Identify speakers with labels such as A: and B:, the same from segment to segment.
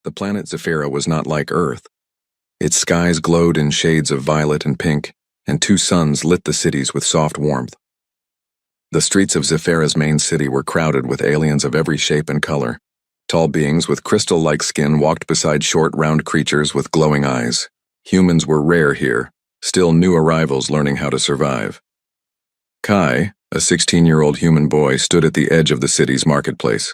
A: The planet Zephyra was not like Earth. Its skies glowed in shades of violet and pink, and two suns lit the cities with soft warmth. The streets of Zephyra's main city were crowded with aliens of every shape and color. Tall beings with crystal-like skin walked beside short, round creatures with glowing eyes. Humans were rare here, still new arrivals learning how to survive. Kai, a 16-year-old human boy, stood at the edge of the city's marketplace.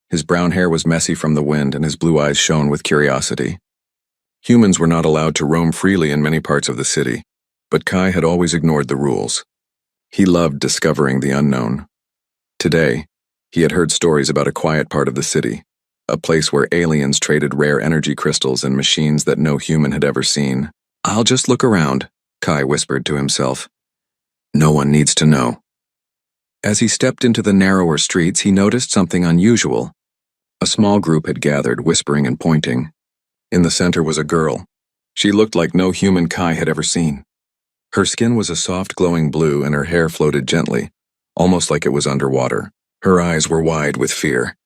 A: His brown hair was messy from the wind, and his blue eyes shone with curiosity. Humans were not allowed to roam freely in many parts of the city, but Kai had always ignored the rules. He loved discovering the unknown. Today, he had heard stories about a quiet part of the city, a place where aliens traded rare energy crystals and machines that no human had ever seen. "I'll just look around," Kai whispered to himself. "No one needs to know." As he stepped into the narrower streets, he noticed something unusual. A small group had gathered, whispering and pointing. In the center was a girl. She looked like no human Kai had ever seen. Her skin was a soft glowing blue and her hair floated gently, almost like it was underwater. Her eyes were wide with fear.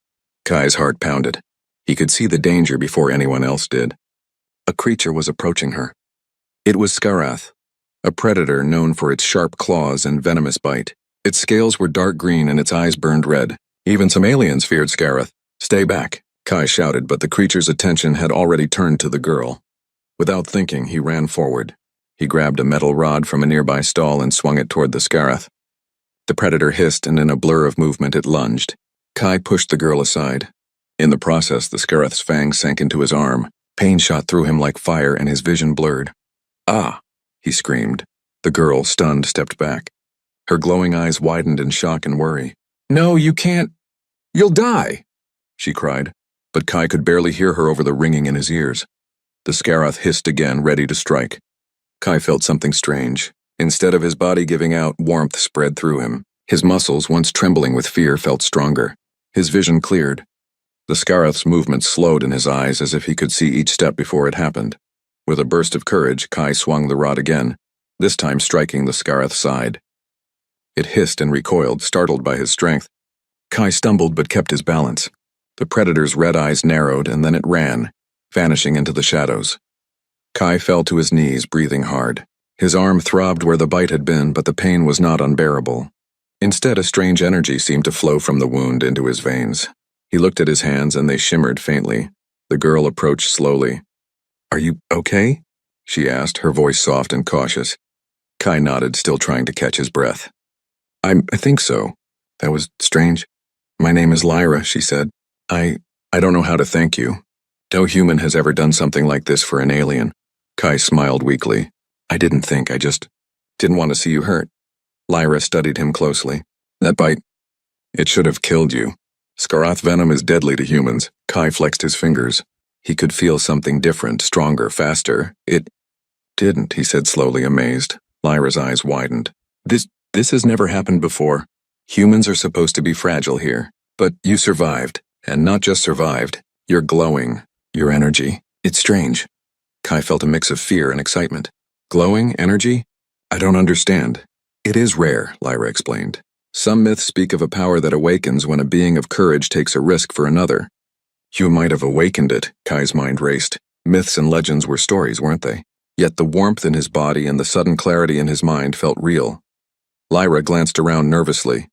A: Kai's heart pounded. He could see the danger before anyone else did. A creature was approaching her. It was Skarath, a predator known for its sharp claws and venomous bite. Its scales were dark green and its eyes burned red. Even some aliens feared Skarath. "Stay back," Kai shouted, but the creature's attention had already turned to the girl. Without thinking, he ran forward. He grabbed a metal rod from a nearby stall and swung it toward the Skarath. The predator hissed, and in a blur of movement it lunged. Kai pushed the girl aside. In the process, the Skarath's fangs sank into his arm. Pain shot through him like fire, and his vision blurred. "Ah!" he screamed. The girl, stunned, stepped back. Her glowing eyes widened in shock and worry. "No, you can't! You'll die!" she cried, but Kai could barely hear her over the ringing in his ears. The Skarath hissed again, ready to strike. Kai felt something strange. Instead of his body giving out, warmth spread through him. His muscles, once trembling with fear, felt stronger. His vision cleared. The Skarath's movements slowed in his eyes as if he could see each step before it happened. With a burst of courage, Kai swung the rod again, this time striking the Skarath's side. It hissed and recoiled, startled by his strength. Kai stumbled but kept his balance. The predator's red eyes narrowed, and then it ran, vanishing into the shadows. Kai fell to his knees, breathing hard. His arm throbbed where the bite had been, but the pain was not unbearable. Instead, a strange energy seemed to flow from the wound into his veins. He looked at his hands, and they shimmered faintly. The girl approached slowly. "Are you okay?" she asked, her voice soft and cautious. Kai nodded, still trying to catch his breath. I think so. That was strange. "My name is Lyra," she said. I don't know how to thank you. No human has ever done something like this for an alien." Kai smiled weakly. "I didn't think, I just didn't want to see you hurt." Lyra studied him closely. "That bite, it should have killed you. Skarath venom is deadly to humans." Kai flexed his fingers. He could feel something different, stronger, faster. "It didn't," he said slowly, amazed. Lyra's eyes widened. This has never happened before. Humans are supposed to be fragile here. But you survived, and not just survived. You're glowing. Your energy. It's strange." Kai felt a mix of fear and excitement. "Glowing energy? I don't understand." "It is rare," Lyra explained. "Some myths speak of a power that awakens when a being of courage takes a risk for another." "You might have awakened it," Kai's mind raced. Myths and legends were stories, weren't they? Yet the warmth in his body and the sudden clarity in his mind felt real. Lyra glanced around nervously.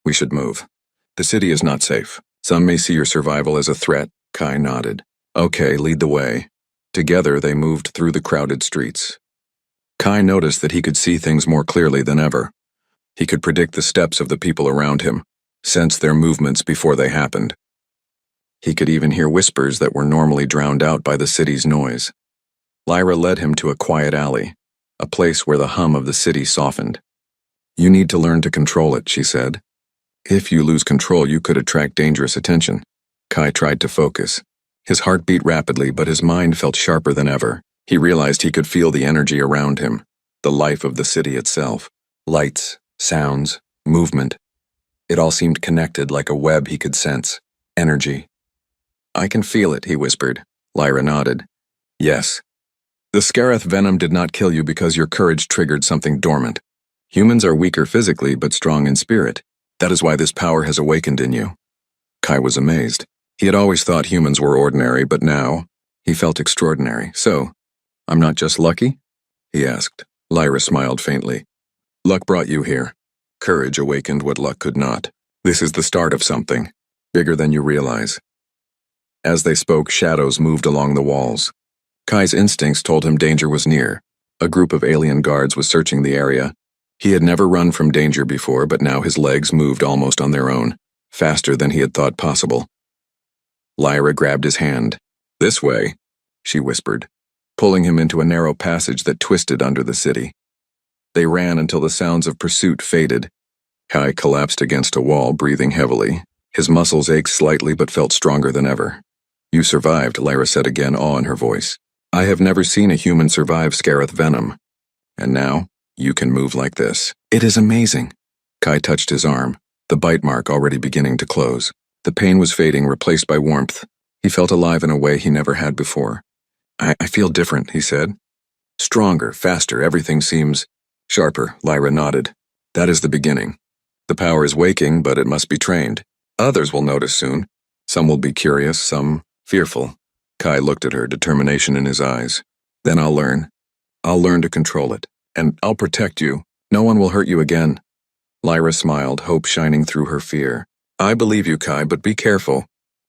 A: "We should move. The city is not safe. Some may see your survival as a threat." Kai nodded. "Okay, lead the way." Together they moved through the crowded streets. Kai noticed that he could see things more clearly than ever. He could predict the steps of the people around him, sense their movements before they happened. He could even hear whispers that were normally drowned out by the city's noise. Lyra led him to a quiet alley, a place where the hum of the city softened. "You need to learn to control it," she said. "If you lose control, you could attract dangerous attention." Kai tried to focus. His heart beat rapidly, but his mind felt sharper than ever. He realized he could feel the energy around him, the life of the city itself. Lights, sounds, movement. It all seemed connected like a web he could sense. Energy. "I can feel it," he whispered. Lyra nodded. "Yes. The Skarath venom did not kill you because your courage triggered something dormant. Humans are weaker physically, but strong in spirit. That is why this power has awakened in you." Kai was amazed. He had always thought humans were ordinary, but now he felt extraordinary. So, I'm not just lucky? He asked. Lyra smiled faintly. Luck brought you here. Courage awakened what luck could not. This is the start of something, bigger than you realize. As they spoke, shadows moved along the walls. Kai's instincts told him danger was near. A group of alien guards was searching the area. He had never run from danger before, but now his legs moved almost on their own, faster than he had thought possible. Lyra grabbed his hand. This way, she whispered, pulling him into a narrow passage that twisted under the city. They ran until the sounds of pursuit faded. Kai collapsed against a wall, breathing heavily. His muscles ached slightly but felt stronger than ever. You survived, Lyra said again, awe in her voice. I have never seen a human survive Scareth venom. And now, you can move like this. It is amazing. Kai touched his arm, the bite mark already beginning to close. The pain was fading, replaced by warmth. He felt alive in a way he never had before. I feel different, he said. Stronger, faster, everything seems sharper. Lyra nodded. That is the beginning. The power is waking, but it must be trained. Others will notice soon. Some will be curious, some fearful. Kai looked at her, determination in his eyes. Then I'll learn. I'll learn to control it. And I'll protect you. No one will hurt you again. Lyra smiled, hope shining through her fear. I believe you, Kai, but be careful.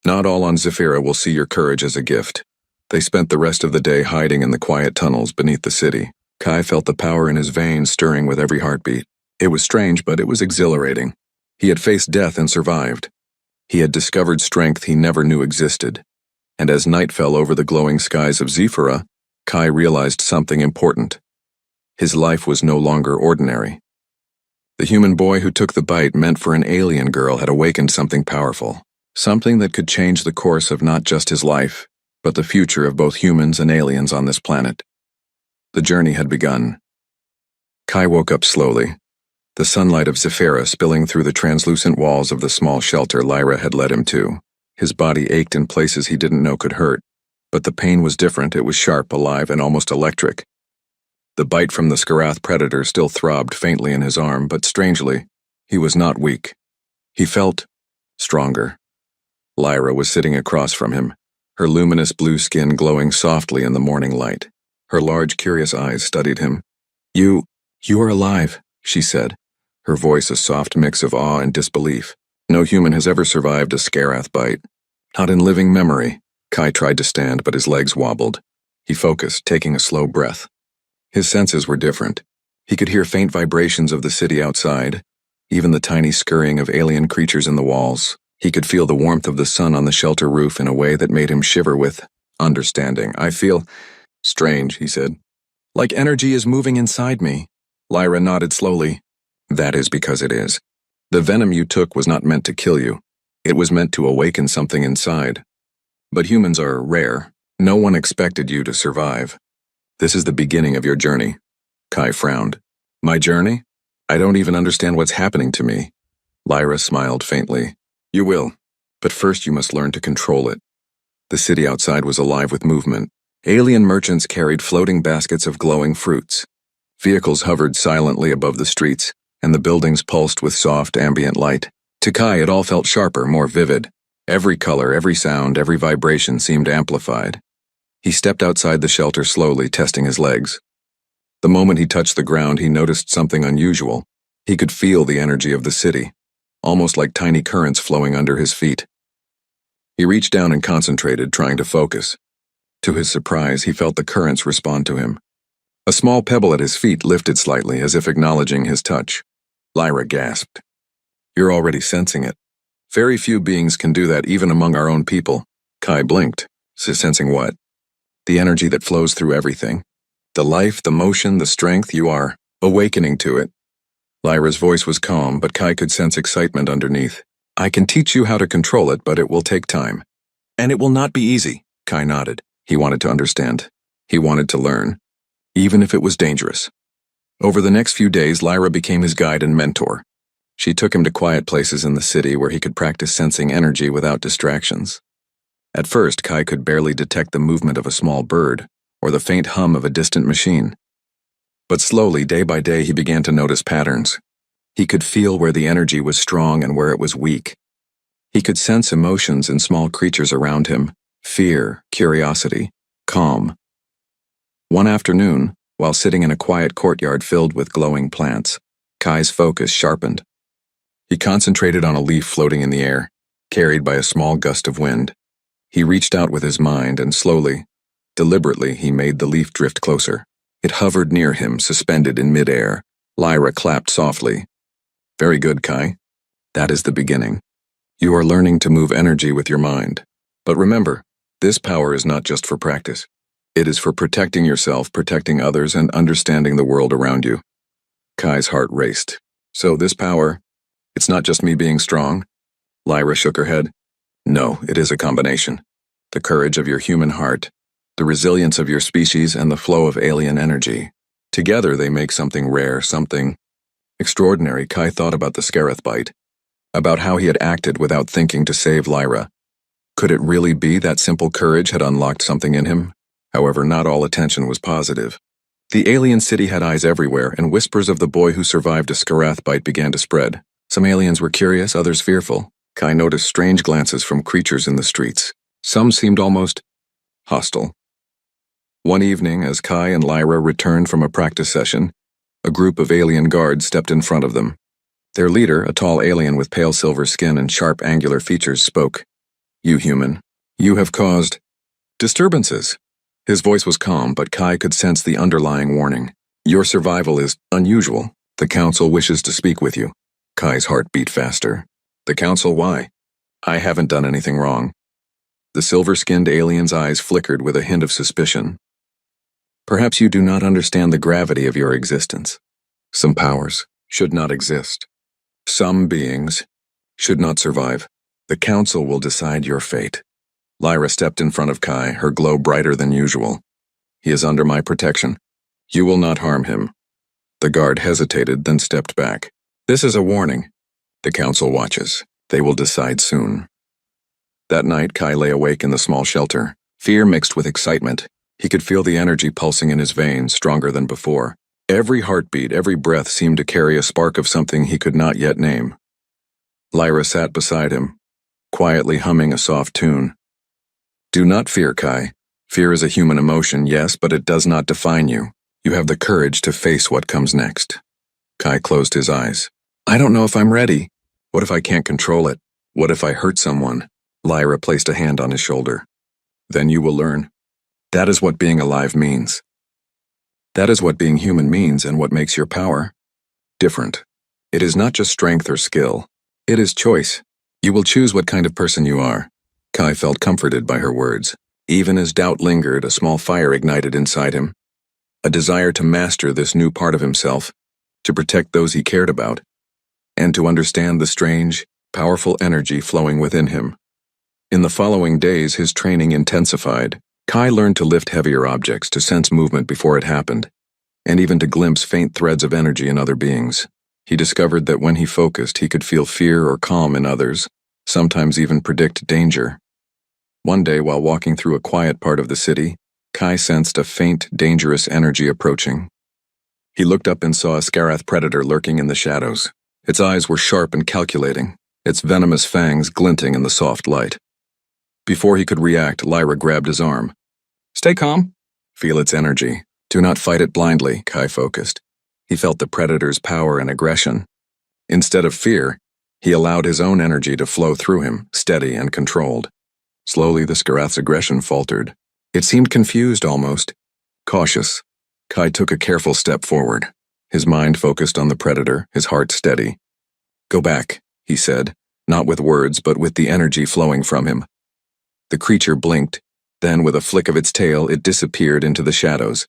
A: Not all on Zephyra will see your courage as a gift. They spent the rest of the day hiding in the quiet tunnels beneath the city. Kai felt the power in his veins stirring with every heartbeat. It was strange, but it was exhilarating. He had faced death and survived. He had discovered strength he never knew existed. And as night fell over the glowing skies of Zephyra, Kai realized something important. His life was no longer ordinary. The human boy who took the bite meant for an alien girl had awakened something powerful. Something that could change the course of not just his life, but the future of both humans and aliens on this planet. The journey had begun. Kai woke up slowly, the sunlight of Zephyra spilling through the translucent walls of the small shelter Lyra had led him to. His body ached in places he didn't know could hurt, but the pain was different. It was sharp, alive, and almost electric. The bite from the Skarath predator still throbbed faintly in his arm, but strangely, he was not weak. He felt stronger. Lyra was sitting across from him, her luminous blue skin glowing softly in the morning light. Her large, curious eyes studied him. You are alive, she said, her voice a soft mix of awe and disbelief. No human has ever survived a Skarath bite. Not in living memory. Kai tried to stand, but his legs wobbled. He focused, taking a slow breath. His senses were different. He could hear faint vibrations of the city outside, even the tiny scurrying of alien creatures in the walls. He could feel the warmth of the sun on the shelter roof in a way that made him shiver with understanding. I feel strange, he said. Like energy is moving inside me. Lyra nodded slowly. That is because it is. The venom you took was not meant to kill you. It was meant to awaken something inside. But humans are rare. No one expected you to survive. This is the beginning of your journey. Kai frowned. My journey? I don't even understand what's happening to me. Lyra smiled faintly. You will, but first you must learn to control it. The city outside was alive with movement. Alien merchants carried floating baskets of glowing fruits. Vehicles hovered silently above the streets, and the buildings pulsed with soft, ambient light. To Kai, it all felt sharper, more vivid. Every color, every sound, every vibration seemed amplified. He stepped outside the shelter slowly, testing his legs. The moment he touched the ground, he noticed something unusual. He could feel the energy of the city, almost like tiny currents flowing under his feet. He reached down and concentrated, trying to focus. To his surprise, he felt the currents respond to him. A small pebble at his feet lifted slightly, as if acknowledging his touch. Lyra gasped. You're already sensing it. Very few beings can do that, even among our own people. Kai blinked. Sensing what? The energy that flows through everything. The life, the motion, the strength, you are awakening to it. Lyra's voice was calm, but Kai could sense excitement underneath. I can teach you how to control it, but it will take time. And it will not be easy, Kai nodded. He wanted to understand. He wanted to learn, even if it was dangerous. Over the next few days, Lyra became his guide and mentor. She took him to quiet places in the city where he could practice sensing energy without distractions. At first, Kai could barely detect the movement of a small bird or the faint hum of a distant machine. But slowly, day by day, he began to notice patterns. He could feel where the energy was strong and where it was weak. He could sense emotions in small creatures around him: fear, curiosity, calm. One afternoon, while sitting in a quiet courtyard filled with glowing plants, Kai's focus sharpened. He concentrated on a leaf floating in the air, carried by a small gust of wind. He reached out with his mind and slowly, deliberately, he made the leaf drift closer. It hovered near him, suspended in midair. Lyra clapped softly. "Very good, Kai. That is the beginning. You are learning to move energy with your mind. But remember, this power is not just for practice. It is for protecting yourself, protecting others, and understanding the world around you." Kai's heart raced. "So this power, it's not just me being strong?" Lyra shook her head. "No, it is a combination. The courage of your human heart, the resilience of your species, and the flow of alien energy. Together they make something rare, something extraordinary." Kai thought about the Scareth bite, about how he had acted without thinking to save Lyra. Could it really be that simple courage had unlocked something in him? However, not all attention was positive. The alien city had eyes everywhere, and whispers of the boy who survived a Scareth bite began to spread. Some aliens were curious, others fearful. Kai noticed strange glances from creatures in the streets. Some seemed almost hostile. One evening, as Kai and Lyra returned from a practice session, a group of alien guards stepped in front of them. Their leader, a tall alien with pale silver skin and sharp angular features, spoke. "You human, you have caused disturbances." His voice was calm, but Kai could sense the underlying warning. "Your survival is unusual. The council wishes to speak with you." Kai's heart beat faster. "The council, why? I haven't done anything wrong." The silver-skinned alien's eyes flickered with a hint of suspicion. "Perhaps you do not understand the gravity of your existence. Some powers should not exist. Some beings should not survive. The council will decide your fate." Lyra stepped in front of Kai, her glow brighter than usual. "He is under my protection. You will not harm him." The guard hesitated, then stepped back. "This is a warning. The council watches. They will decide soon." That night, Kai lay awake in the small shelter, fear mixed with excitement. He could feel the energy pulsing in his veins, stronger than before. Every heartbeat, every breath seemed to carry a spark of something he could not yet name. Lyra sat beside him, quietly humming a soft tune. "Do not fear, Kai. Fear is a human emotion, yes, but it does not define you. You have the courage to face what comes next." Kai closed his eyes. "I don't know if I'm ready. What if I can't control it? What if I hurt someone?" Lyra placed a hand on his shoulder. "Then you will learn. That is what being alive means. That is what being human means, and what makes your power different. It is not just strength or skill. It is choice. You will choose what kind of person you are." Kai felt comforted by her words. Even as doubt lingered, a small fire ignited inside him. A desire to master this new part of himself, to protect those he cared about, and to understand the strange, powerful energy flowing within him. In the following days, his training intensified. Kai learned to lift heavier objects, to sense movement before it happened, and even to glimpse faint threads of energy in other beings. He discovered that when he focused, he could feel fear or calm in others, sometimes even predict danger. One day, while walking through a quiet part of the city, Kai sensed a faint, dangerous energy approaching. He looked up and saw a Scareth predator lurking in the shadows. Its eyes were sharp and calculating, its venomous fangs glinting in the soft light. Before he could react, Lyra grabbed his arm. "Stay calm. Feel its energy. Do not fight it blindly," Kai focused. He felt the predator's power and aggression. Instead of fear, he allowed his own energy to flow through him, steady and controlled. Slowly, the Scareth's aggression faltered. It seemed confused almost. Cautious, Kai took a careful step forward. His mind focused on the predator, his heart steady. "Go back," he said, not with words but with the energy flowing from him. The creature blinked, then with a flick of its tail it disappeared into the shadows.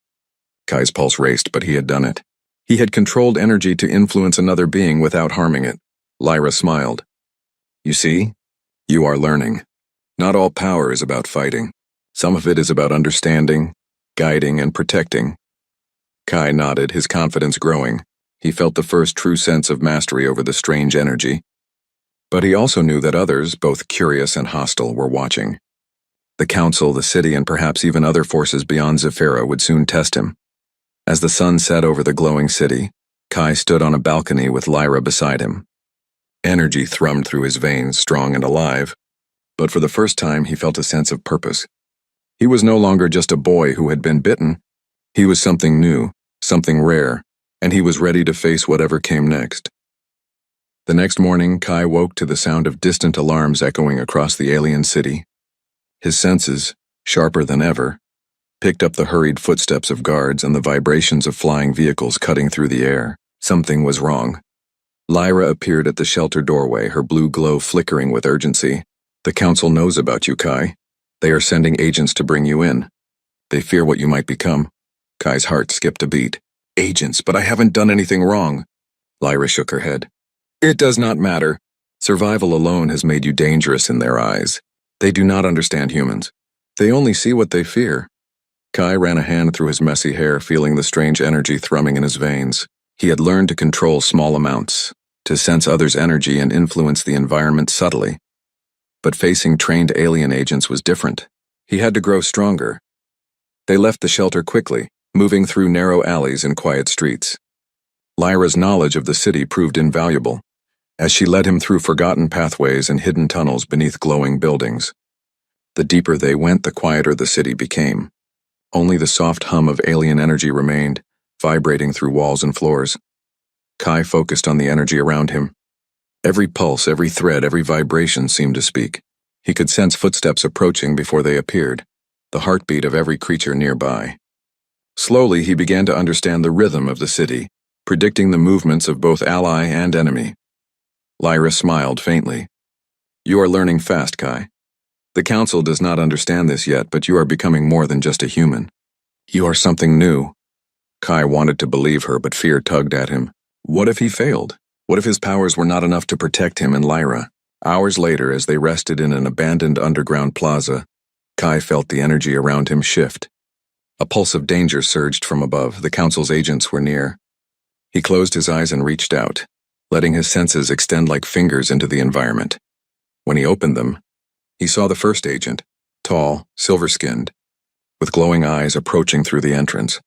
A: Kai's pulse raced, but he had done it. He had controlled energy to influence another being without harming it. Lyra smiled. "You see? You are learning. Not all power is about fighting. Some of it is about understanding, guiding, and protecting." Kai nodded, his confidence growing. He felt the first true sense of mastery over the strange energy. But he also knew that others, both curious and hostile, were watching. The council, the city, and perhaps even other forces beyond Zephyra would soon test him. As the sun set over the glowing city, Kai stood on a balcony with Lyra beside him. Energy thrummed through his veins, strong and alive, but for the first time he felt a sense of purpose. He was no longer just a boy who had been bitten. He was something new, something rare, and he was ready to face whatever came next. The next morning, Kai woke to the sound of distant alarms echoing across the alien city. His senses, sharper than ever, picked up the hurried footsteps of guards and the vibrations of flying vehicles cutting through the air. Something was wrong. Lyra appeared at the shelter doorway, her blue glow flickering with urgency. "The council knows about you, Kai. They are sending agents to bring you in. They fear what you might become." Kai's heart skipped a beat. "Agents, but I haven't done anything wrong." Lyra shook her head. "It does not matter. Survival alone has made you dangerous in their eyes. They do not understand humans. They only see what they fear." Kai ran a hand through his messy hair, feeling the strange energy thrumming in his veins. He had learned to control small amounts, to sense others' energy and influence the environment subtly. But facing trained alien agents was different. He had to grow stronger. They left the shelter quickly, moving through narrow alleys and quiet streets. Lyra's knowledge of the city proved invaluable, as she led him through forgotten pathways and hidden tunnels beneath glowing buildings. The deeper they went, the quieter the city became. Only the soft hum of alien energy remained, vibrating through walls and floors. Kai focused on the energy around him. Every pulse, every thread, every vibration seemed to speak. He could sense footsteps approaching before they appeared, the heartbeat of every creature nearby. Slowly, he began to understand the rhythm of the city, predicting the movements of both ally and enemy. Lyra smiled faintly. "You are learning fast, Kai. The Council does not understand this yet, but you are becoming more than just a human. You are something new." Kai wanted to believe her, but fear tugged at him. What if he failed? What if his powers were not enough to protect him and Lyra? Hours later, as they rested in an abandoned underground plaza, Kai felt the energy around him shift. A pulse of danger surged from above. The Council's agents were near. He closed his eyes and reached out, letting his senses extend like fingers into the environment. When he opened them, he saw the first agent, tall, silver-skinned, with glowing eyes approaching through the entrance.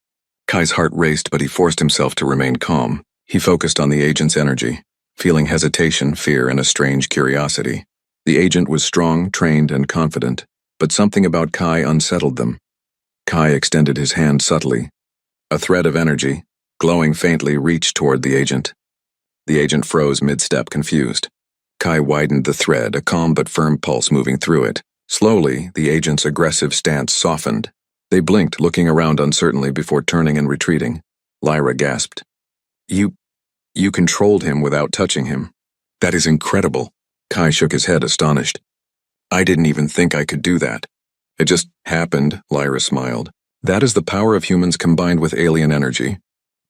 A: Kai's heart raced, but he forced himself to remain calm. He focused on the agent's energy, feeling hesitation, fear, and a strange curiosity. The agent was strong, trained, and confident, but something about Kai unsettled them. Kai extended his hand subtly. A thread of energy, glowing faintly, reached toward the agent. The agent froze mid-step, confused. Kai widened the thread, a calm but firm pulse moving through it. Slowly, the agent's aggressive stance softened. They blinked, looking around uncertainly before turning and retreating. Lyra gasped. You controlled him without touching him. That is incredible." Kai shook his head, astonished. "I didn't even think I could do that." "It just happened," Lyra smiled. "That is the power of humans combined with alien energy.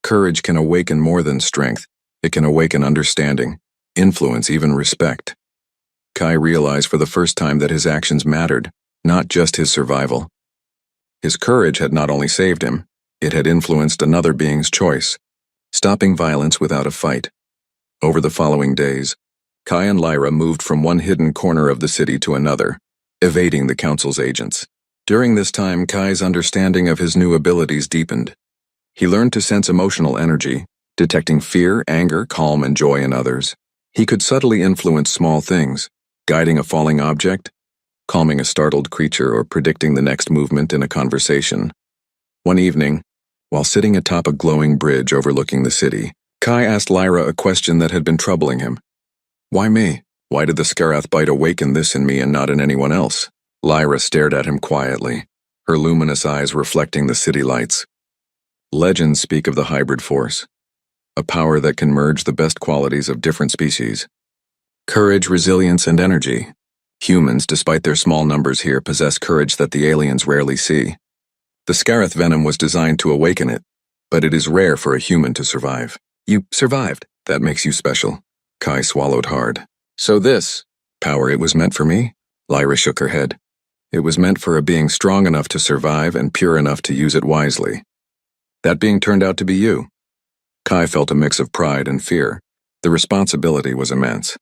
A: Courage can awaken more than strength. It can awaken understanding, influence, even respect." Kai realized for the first time that his actions mattered, not just his survival. His courage had not only saved him, it had influenced another being's choice, stopping violence without a fight. Over the following days, Kai and Lyra moved from one hidden corner of the city to another, evading the Council's agents. During this time, Kai's understanding of his new abilities deepened. He learned to sense emotional energy, detecting fear, anger, calm, and joy in others. He could subtly influence small things, guiding a falling object, calming a startled creature, or predicting the next movement in a conversation. One evening, while sitting atop a glowing bridge overlooking the city, Kai asked Lyra a question that had been troubling him. "Why me? Why did the Scarath bite awaken this in me and not in anyone else?" Lyra stared at him quietly, her luminous eyes reflecting the city lights. Legends speak of the hybrid force, a power that can merge the best qualities of different species. Courage, resilience, and energy. Humans, despite their small numbers here, possess courage that the aliens rarely see. The Scarath venom was designed to awaken it, but it is rare for a human to survive. "You survived. That makes you special." Kai swallowed hard. "So this power, it was meant for me?" Lyra shook her head. "It was meant for a being strong enough to survive and pure enough to use it wisely. That being turned out to be you." Kai felt a mix of pride and fear. The responsibility was immense.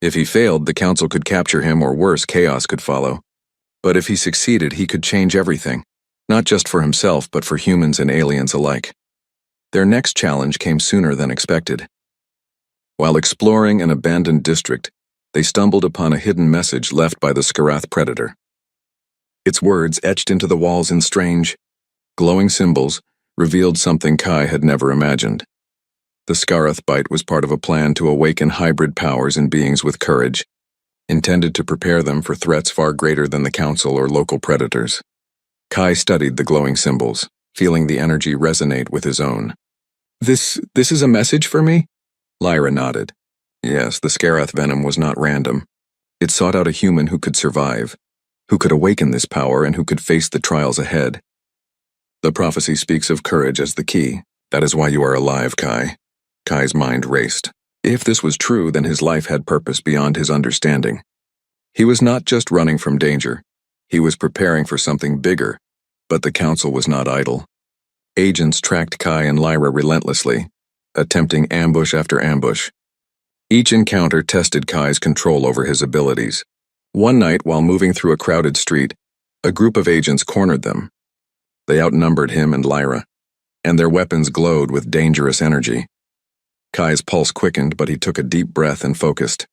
A: If he failed, the Council could capture him, or worse, chaos could follow. But if he succeeded, he could change everything. Not just for himself, but for humans and aliens alike. Their next challenge came sooner than expected. While exploring an abandoned district, they stumbled upon a hidden message left by the Skarath predator. Its words, etched into the walls in strange, glowing symbols, revealed something Kai had never imagined. The Skarath bite was part of a plan to awaken hybrid powers in beings with courage, intended to prepare them for threats far greater than the Council or local predators. Kai studied the glowing symbols, feeling the energy resonate with his own. This is a message for me? Lyra nodded. Yes, the Skarath venom was not random. It sought out a human who could survive, who could awaken this power and who could face the trials ahead. The prophecy speaks of courage as the key. That is why you are alive, Kai. Kai's mind raced. If this was true, then his life had purpose beyond his understanding. He was not just running from danger. He was preparing for something bigger, but the Council was not idle. Agents tracked Kai and Lyra relentlessly, attempting ambush after ambush. Each encounter tested Kai's control over his abilities. One night, while moving through a crowded street, a group of agents cornered them. They outnumbered him and Lyra, and their weapons glowed with dangerous energy. Kai's pulse quickened, but he took a deep breath and focused.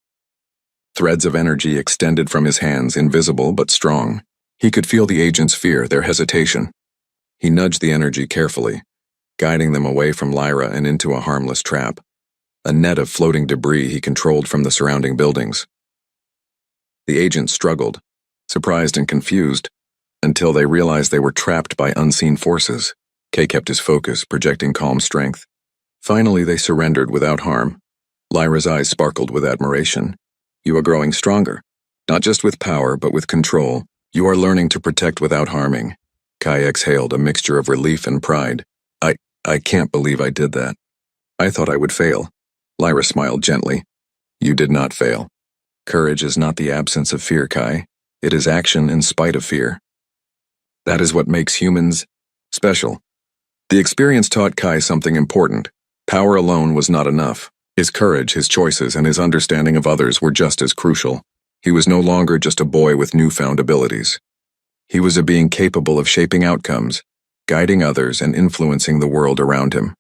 A: Threads of energy extended from his hands, invisible but strong. He could feel the agents' fear, their hesitation. He nudged the energy carefully, guiding them away from Lyra and into a harmless trap, a net of floating debris he controlled from the surrounding buildings. The agents struggled, surprised and confused, until they realized they were trapped by unseen forces. Kay kept his focus, projecting calm strength. Finally, they surrendered without harm. Lyra's eyes sparkled with admiration. You are growing stronger, not just with power, but with control. You are learning to protect without harming. Kai exhaled, a mixture of relief and pride. I can't believe I did that. I thought I would fail. Lyra smiled gently. You did not fail. Courage is not the absence of fear, Kai. It is action in spite of fear. That is what makes humans special. The experience taught Kai something important. Power alone was not enough. His courage, his choices, and his understanding of others were just as crucial. He was no longer just a boy with newfound abilities. He was a being capable of shaping outcomes, guiding others, and influencing the world around him.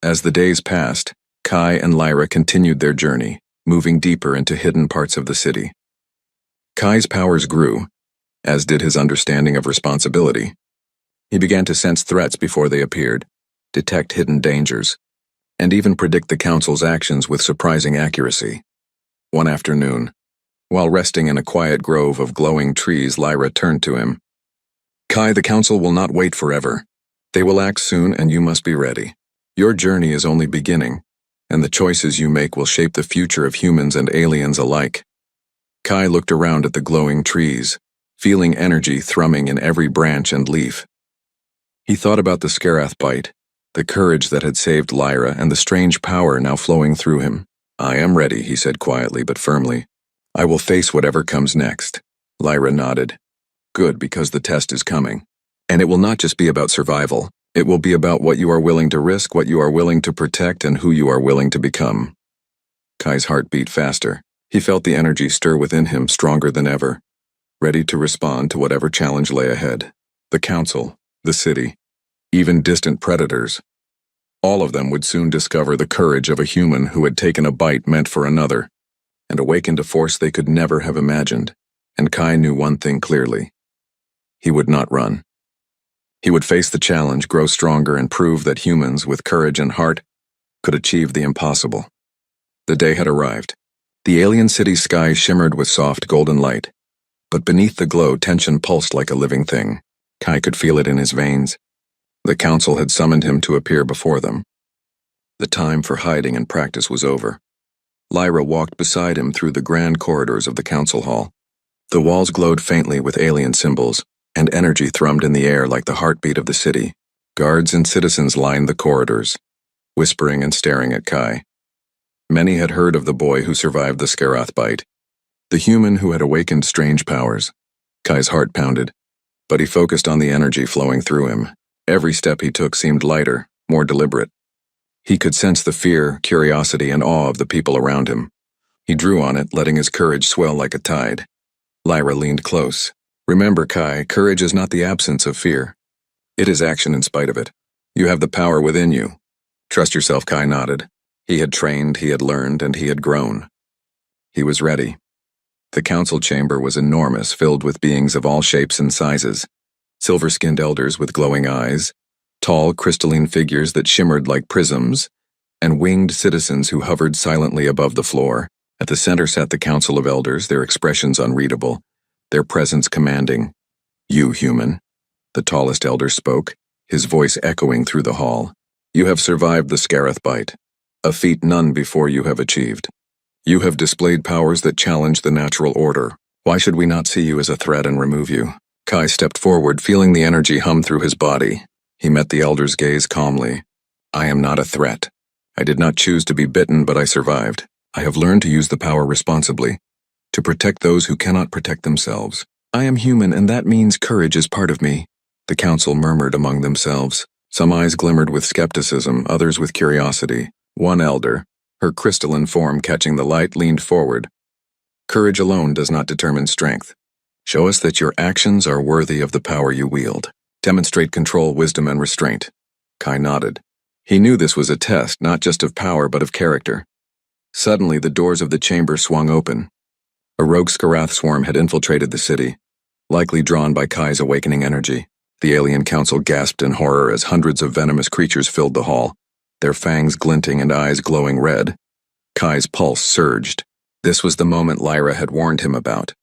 A: As the days passed, Kai and Lyra continued their journey, moving deeper into hidden parts of the city. Kai's powers grew, as did his understanding of responsibility. He began to sense threats before they appeared, detect hidden dangers, and even predict the Council's actions with surprising accuracy. One afternoon, while resting in a quiet grove of glowing trees, Lyra turned to him. Kai, the Council will not wait forever. They will act soon, and you must be ready. Your journey is only beginning, and the choices you make will shape the future of humans and aliens alike. Kai looked around at the glowing trees, feeling energy thrumming in every branch and leaf. He thought about the Skarath bite, the courage that had saved Lyra, and the strange power now flowing through him. I am ready, he said quietly but firmly. I will face whatever comes next. Lyra nodded. Good, because the test is coming. And it will not just be about survival. It will be about what you are willing to risk, what you are willing to protect, and who you are willing to become. Kai's heart beat faster. He felt the energy stir within him, stronger than ever, ready to respond to whatever challenge lay ahead. The Council, the city, even distant predators. All of them would soon discover the courage of a human who had taken a bite meant for another, and awakened a force they could never have imagined. And Kai knew one thing clearly. He would not run. He would face the challenge, grow stronger, and prove that humans with courage and heart could achieve the impossible. The day had arrived. The alien city's sky shimmered with soft golden light, but beneath the glow tension pulsed like a living thing. Kai could feel it in his veins. The Council had summoned him to appear before them. The time for hiding and practice was over. Lyra walked beside him through the grand corridors of the Council Hall. The walls glowed faintly with alien symbols, and energy thrummed in the air like the heartbeat of the city. Guards and citizens lined the corridors, whispering and staring at Kai. Many had heard of the boy who survived the Skarath bite, the human who had awakened strange powers. Kai's heart pounded, but he focused on the energy flowing through him. Every step he took seemed lighter, more deliberate. He could sense the fear, curiosity, and awe of the people around him. He drew on it, letting his courage swell like a tide. Lyra leaned close. Remember, Kai, courage is not the absence of fear. It is action in spite of it. You have the power within you. Trust yourself, Kai nodded. He had trained, he had learned, and he had grown. He was ready. The council chamber was enormous, filled with beings of all shapes and sizes. Silver-skinned elders with glowing eyes, tall, crystalline figures that shimmered like prisms, and winged citizens who hovered silently above the floor. At the center sat the council of elders, their expressions unreadable, their presence commanding. "You, human," the tallest elder spoke, his voice echoing through the hall. "You have survived the Scareth bite, a feat none before you have achieved. You have displayed powers that challenge the natural order. Why should we not see you as a threat and remove you?" Kai stepped forward, feeling the energy hum through his body. He met the elder's gaze calmly. "I am not a threat. I did not choose to be bitten, but I survived. I have learned to use the power responsibly, to protect those who cannot protect themselves. I am human, and that means courage is part of me," the council murmured among themselves. Some eyes glimmered with skepticism, others with curiosity. One elder, her crystalline form catching the light, leaned forward. "Courage alone does not determine strength. Show us that your actions are worthy of the power you wield. Demonstrate control, wisdom, and restraint." Kai nodded. He knew this was a test, not just of power, but of character. Suddenly, the doors of the chamber swung open. A rogue Skarath swarm had infiltrated the city, likely drawn by Kai's awakening energy. The alien council gasped in horror as hundreds of venomous creatures filled the hall, their fangs glinting and eyes glowing red. Kai's pulse surged. This was the moment Lyra had warned him about.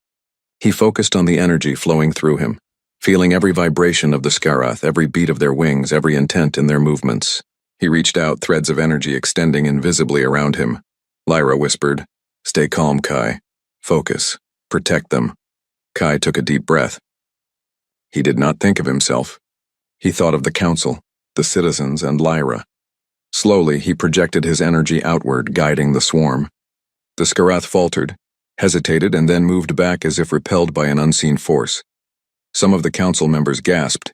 A: He focused on the energy flowing through him, feeling every vibration of the Skarath, every beat of their wings, every intent in their movements. He reached out, threads of energy extending invisibly around him. Lyra whispered, "Stay calm, Kai. Focus. Protect them." Kai took a deep breath. He did not think of himself. He thought of the council, the citizens, and Lyra. Slowly, he projected his energy outward, guiding the swarm. The Skarath faltered, hesitated, and then moved back as if repelled by an unseen force. Some of the council members gasped.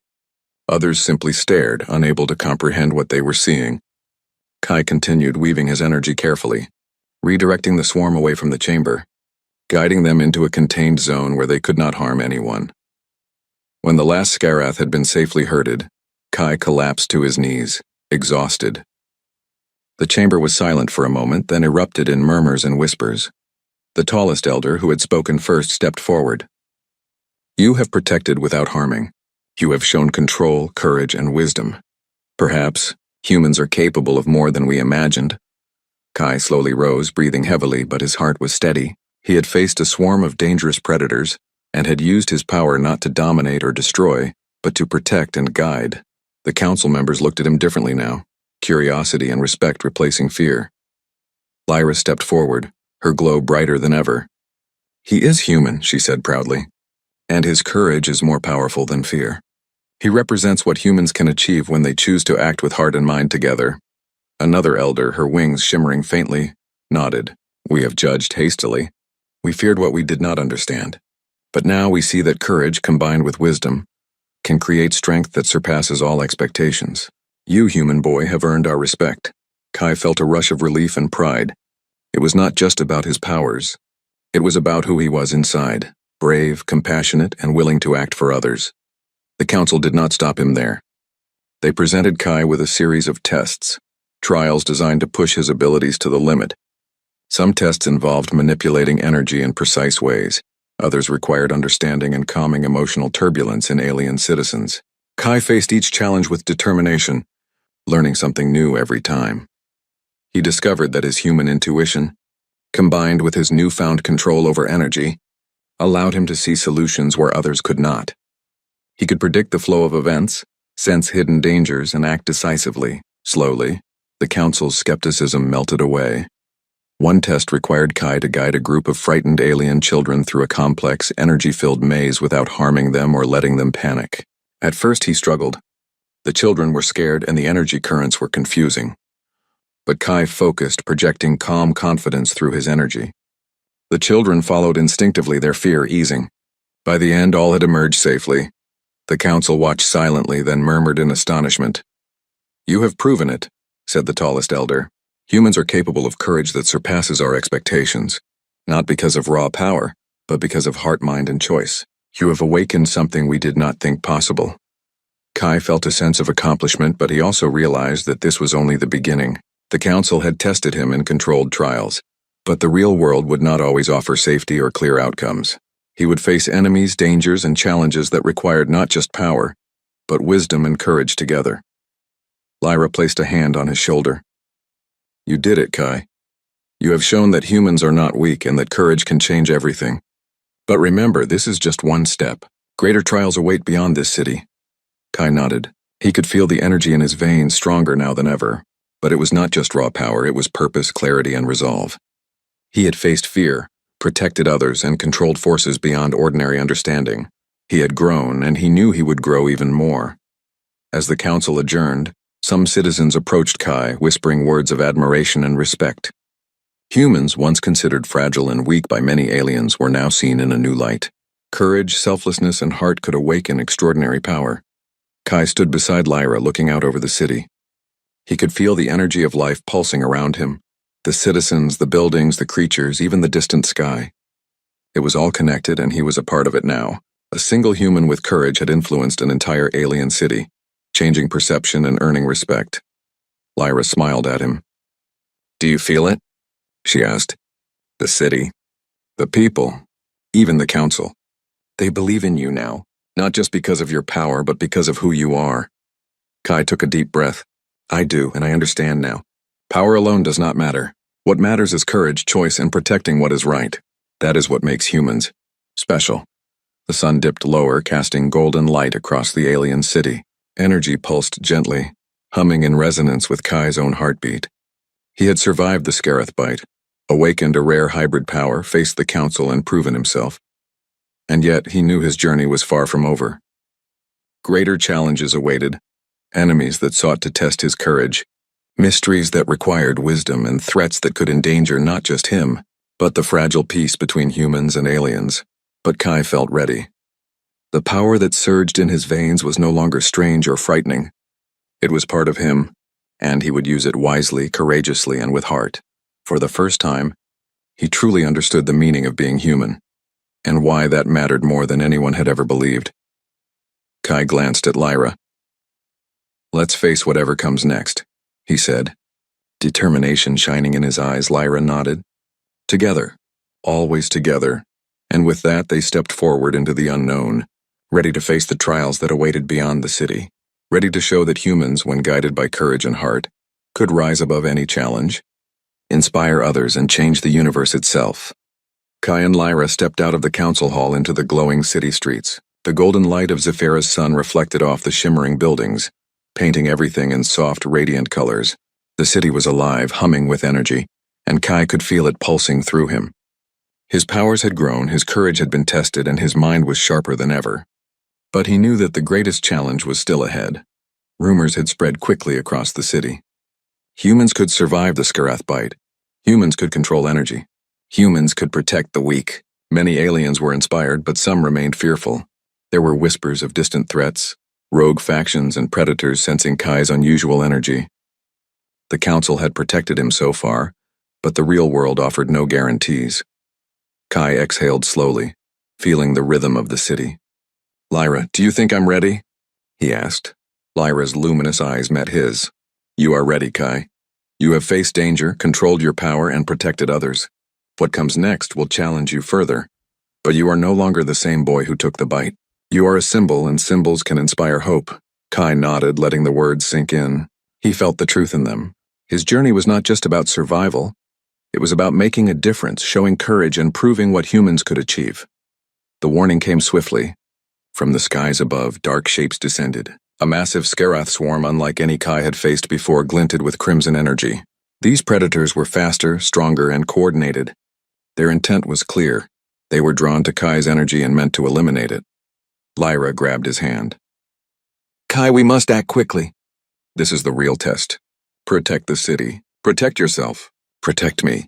A: Others simply stared, unable to comprehend what they were seeing. Kai continued, weaving his energy carefully, redirecting the swarm away from the chamber, guiding them into a contained zone where they could not harm anyone. When the last Skarath had been safely herded, Kai collapsed to his knees, exhausted. The chamber was silent for a moment, then erupted in murmurs and whispers. The tallest elder, who had spoken first, stepped forward. "You have protected without harming. You have shown control, courage, and wisdom. Perhaps humans are capable of more than we imagined." Kai slowly rose, breathing heavily, but his heart was steady. He had faced a swarm of dangerous predators, and had used his power not to dominate or destroy, but to protect and guide. The council members looked at him differently now, curiosity and respect replacing fear. Lyra stepped forward, her glow brighter than ever. "He is human," she said proudly, "and his courage is more powerful than fear. He represents what humans can achieve when they choose to act with heart and mind together." Another elder, her wings shimmering faintly, nodded. "We have judged hastily. We feared what we did not understand. But now we see that courage, combined with wisdom, can create strength that surpasses all expectations. You, human boy, have earned our respect." Kai felt a rush of relief and pride. It was not just about his powers. It was about who he was inside, brave, compassionate, and willing to act for others. The council did not stop him there. They presented Kai with a series of tests, trials designed to push his abilities to the limit. Some tests involved manipulating energy in precise ways. Others required understanding and calming emotional turbulence in alien citizens. Kai faced each challenge with determination, learning something new every time. He discovered that his human intuition, combined with his newfound control over energy, allowed him to see solutions where others could not. He could predict the flow of events, sense hidden dangers, and act decisively. Slowly, the council's skepticism melted away. One test required Kai to guide a group of frightened alien children through a complex, energy-filled maze without harming them or letting them panic. At first he struggled. The children were scared and the energy currents were confusing. But Kai focused, projecting calm confidence through his energy. The children followed instinctively, their fear easing. By the end, all had emerged safely. The council watched silently, then murmured in astonishment. "You have proven it," said the tallest elder. "Humans are capable of courage that surpasses our expectations, not because of raw power, but because of heart, mind, and choice. You have awakened something we did not think possible." Kai felt a sense of accomplishment, but he also realized that this was only the beginning. The council had tested him in controlled trials, but the real world would not always offer safety or clear outcomes. He would face enemies, dangers, and challenges that required not just power, but wisdom and courage together. Lyra placed a hand on his shoulder. You did it, Kai. You have shown that humans are not weak and that courage can change everything. But remember, this is just one step. Greater trials await beyond this city. Kai nodded. He could feel the energy in his veins stronger now than ever. But it was not just raw power, it was purpose, clarity, and resolve. He had faced fear, protected others, and controlled forces beyond ordinary understanding. He had grown, and he knew he would grow even more. As the council adjourned, some citizens approached Kai, whispering words of admiration and respect. Humans, once considered fragile and weak by many aliens, were now seen in a new light. Courage, selflessness, and heart could awaken extraordinary power. Kai stood beside Lyra, looking out over the city. He could feel the energy of life pulsing around him. The citizens, the buildings, the creatures, even the distant sky. It was all connected, and he was a part of it now. A single human with courage had influenced an entire alien city, changing perception and earning respect. Lyra smiled at him. Do you feel it? She asked. The city, the people, even the council. They believe in you now, not just because of your power, but because of who you are. Kai took a deep breath. I do, and I understand now. Power alone does not matter. What matters is courage, choice, and protecting what is right. That is what makes humans special. The sun dipped lower, casting golden light across the alien city. Energy pulsed gently, humming in resonance with Kai's own heartbeat. He had survived the Scareth bite, awakened a rare hybrid power, faced the council, and proven himself. And yet he knew his journey was far from over. Greater challenges awaited, enemies that sought to test his courage, mysteries that required wisdom, and threats that could endanger not just him, but the fragile peace between humans and aliens. But Kai felt ready. The power that surged in his veins was no longer strange or frightening. It was part of him, and he would use it wisely, courageously, and with heart. For the first time, he truly understood the meaning of being human, and why that mattered more than anyone had ever believed. Kai glanced at Lyra. Let's face whatever comes next, he said. Determination shining in his eyes, Lyra nodded. Together, always together, and with that they stepped forward into the unknown, ready to face the trials that awaited beyond the city, ready to show that humans, when guided by courage and heart, could rise above any challenge, inspire others, and change the universe itself. Kai and Lyra stepped out of the council hall into the glowing city streets. The golden light of Zephyra's sun reflected off the shimmering buildings, painting everything in soft, radiant colors. The city was alive, humming with energy, and Kai could feel it pulsing through him. His powers had grown, his courage had been tested, and his mind was sharper than ever. But he knew that the greatest challenge was still ahead. Rumors had spread quickly across the city. Humans could survive the Scareth bite. Humans could control energy. Humans could protect the weak. Many aliens were inspired, but some remained fearful. There were whispers of distant threats, rogue factions and predators sensing Kai's unusual energy. The council had protected him so far, but the real world offered no guarantees. Kai exhaled slowly, feeling the rhythm of the city. Lyra, do you think I'm ready? He asked. Lyra's luminous eyes met his. You are ready, Kai. You have faced danger, controlled your power, and protected others. What comes next will challenge you further. But you are no longer the same boy who took the bite. You are a symbol, and symbols can inspire hope. Kai nodded, letting the words sink in. He felt the truth in them. His journey was not just about survival. It was about making a difference, showing courage, and proving what humans could achieve. The warning came swiftly. From the skies above, dark shapes descended. A massive Scareth swarm unlike any Kai had faced before glinted with crimson energy. These predators were faster, stronger, and coordinated. Their intent was clear. They were drawn to Kai's energy and meant to eliminate it. Lyra grabbed his hand. Kai, we must act quickly. This is the real test. Protect the city. Protect yourself. Protect me.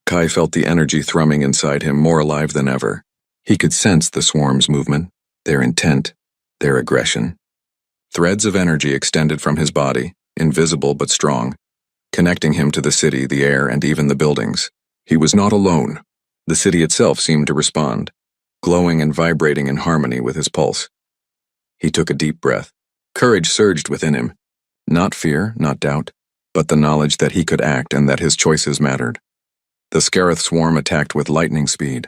A: Kai felt the energy thrumming inside him, more alive than ever. He could sense the swarm's movement, their intent, their aggression. Threads of energy extended from his body, invisible but strong, connecting him to the city, the air, and even the buildings. He was not alone. The city itself seemed to respond, glowing and vibrating in harmony with his pulse. He took a deep breath. Courage surged within him. Not fear, not doubt, but the knowledge that he could act and that his choices mattered. The Scarith swarm attacked with lightning speed.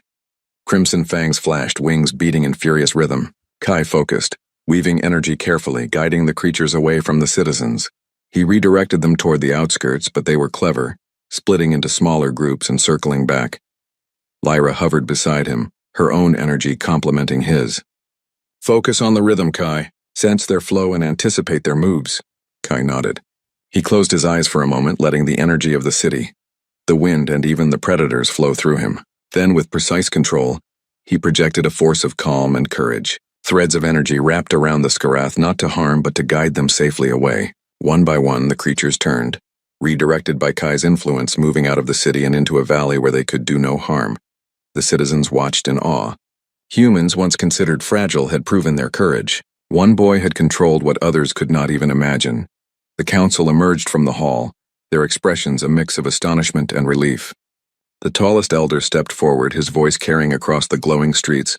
A: Crimson fangs flashed, wings beating in furious rhythm. Kai focused, weaving energy carefully, guiding the creatures away from the citizens. He redirected them toward the outskirts, but they were clever, splitting into smaller groups and circling back. Lyra hovered beside him, her own energy complementing his. "Focus on the rhythm, Kai. Sense their flow and anticipate their moves." Kai nodded. He closed his eyes for a moment, letting the energy of the city, the wind, and even the predators flow through him. Then, with precise control, he projected a force of calm and courage. Threads of energy wrapped around the Scarith, not to harm but to guide them safely away. One by one, the creatures turned, redirected by Kai's influence, moving out of the city and into a valley where they could do no harm. The citizens watched in awe. Humans, once considered fragile, had proven their courage. One boy had controlled what others could not even imagine. The council emerged from the hall, their expressions a mix of astonishment and relief. The tallest elder stepped forward, his voice carrying across the glowing streets.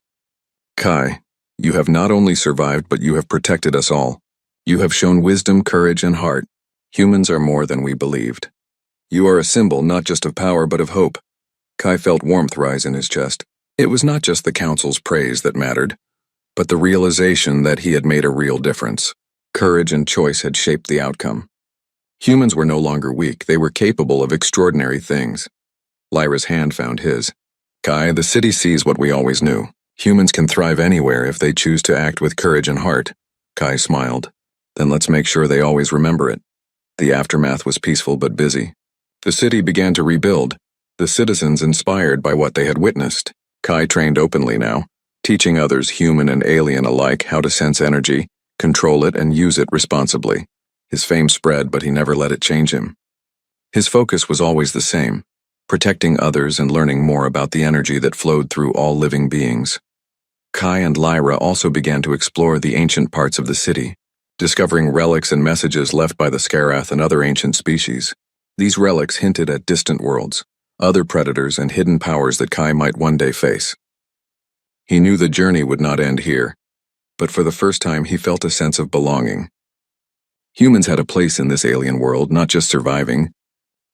A: "Kai, you have not only survived, but you have protected us all. You have shown wisdom, courage, and heart. Humans are more than we believed. You are a symbol not just of power, but of hope." Kai felt warmth rise in his chest. It was not just the council's praise that mattered, but the realization that he had made a real difference. Courage and choice had shaped the outcome. Humans were no longer weak, they were capable of extraordinary things. Lyra's hand found his. "Kai, the city sees what we always knew. Humans can thrive anywhere if they choose to act with courage and heart." Kai smiled. "Then let's make sure they always remember it." The aftermath was peaceful but busy. The city began to rebuild, the citizens inspired by what they had witnessed. Kai trained openly now, teaching others, human and alien alike, how to sense energy, control it, and use it responsibly. His fame spread, but he never let it change him. His focus was always the same: protecting others and learning more about the energy that flowed through all living beings. Kai and Lyra also began to explore the ancient parts of the city, discovering relics and messages left by the Scarith and other ancient species. These relics hinted at distant worlds, other predators, and hidden powers that Kai might one day face. He knew the journey would not end here, but for the first time he felt a sense of belonging. Humans had a place in this alien world, not just surviving,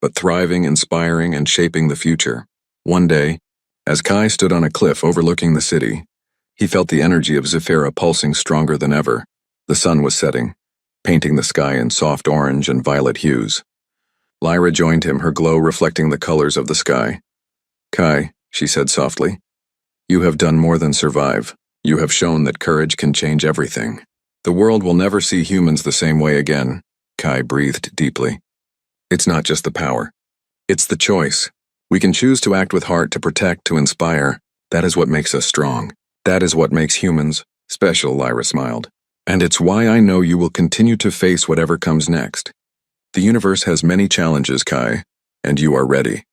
A: but thriving, inspiring, and shaping the future. One day, as Kai stood on a cliff overlooking the city, he felt the energy of Zephyra pulsing stronger than ever. The sun was setting, painting the sky in soft orange and violet hues. Lyra joined him, her glow reflecting the colors of the sky. "Kai," she said softly, "you have done more than survive. You have shown that courage can change everything. The world will never see humans the same way again." Kai breathed deeply. "It's not just the power. It's the choice. We can choose to act with heart, to protect, to inspire. That is what makes us strong. That is what makes humans special," Lyra smiled. "And it's why I know you will continue to face whatever comes next. The universe has many challenges, Kai, and you are ready."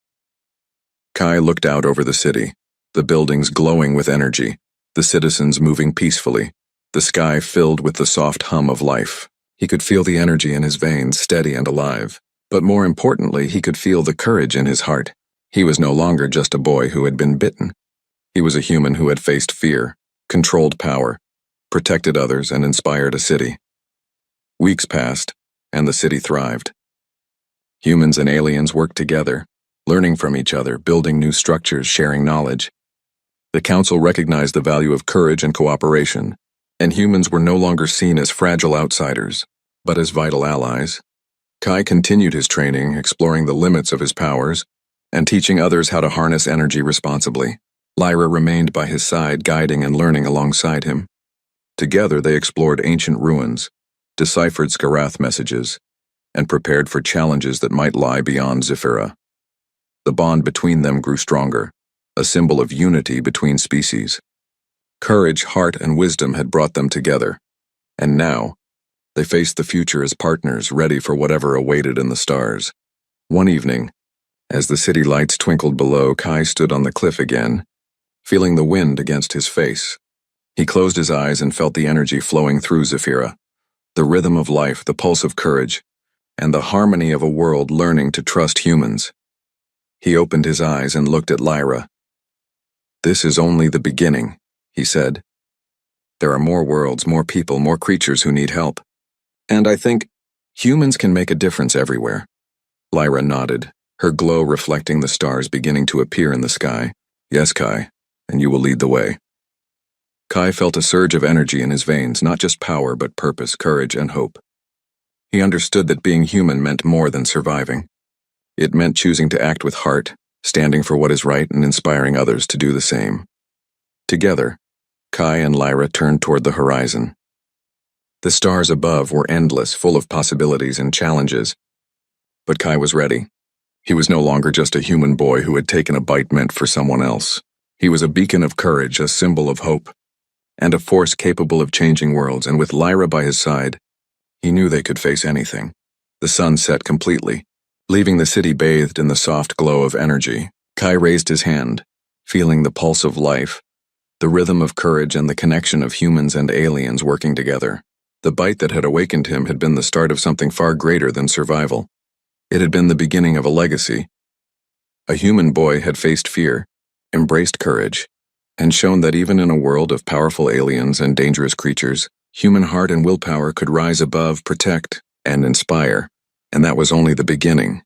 A: Kai looked out over the city, the buildings glowing with energy, the citizens moving peacefully, the sky filled with the soft hum of life. He could feel the energy in his veins, steady and alive. But more importantly, he could feel the courage in his heart. He was no longer just a boy who had been bitten. He was a human who had faced fear, controlled power, protected others, and inspired a city. Weeks passed, and the city thrived. Humans and aliens worked together, learning from each other, building new structures, sharing knowledge. The council recognized the value of courage and cooperation, and humans were no longer seen as fragile outsiders, but as vital allies. Kai continued his training, exploring the limits of his powers, and teaching others how to harness energy responsibly. Lyra remained by his side, guiding and learning alongside him. Together they explored ancient ruins, deciphered Scarith messages, and prepared for challenges that might lie beyond Zephyra. The bond between them grew stronger, a symbol of unity between species. Courage, heart, and wisdom had brought them together, and now they faced the future as partners, ready for whatever awaited in the stars. One evening, as the city lights twinkled below, Kai stood on the cliff again, feeling the wind against his face. He closed his eyes and felt the energy flowing through Zephyra, the rhythm of life, the pulse of courage, and the harmony of a world learning to trust humans. He opened his eyes and looked at Lyra. "This is only the beginning," he said. "There are more worlds, more people, more creatures who need help. And I think humans can make a difference everywhere. Lyra nodded, her glow reflecting the stars beginning to appear in the sky. Yes, Kai, and you will lead the way. Kai felt a surge of energy in his veins, not just power but purpose, courage, and hope. He understood that being human meant more than surviving. It meant choosing to act with heart, standing for what is right and inspiring others to do the same. Together, Kai and Lyra turned toward the horizon. The stars above were endless, full of possibilities and challenges. But Kai was ready. He was no longer just a human boy who had taken a bite meant for someone else. He was a beacon of courage, a symbol of hope, and a force capable of changing worlds, and with Lyra by his side, he knew they could face anything. The sun set completely, leaving the city bathed in the soft glow of energy. Kai raised his hand, feeling the pulse of life, the rhythm of courage and the connection of humans and aliens working together. The bite that had awakened him had been the start of something far greater than survival. It had been the beginning of a legacy. A human boy had faced fear, embraced courage, and shown that even in a world of powerful aliens and dangerous creatures, human heart and willpower could rise above, protect, and inspire. And that was only the beginning.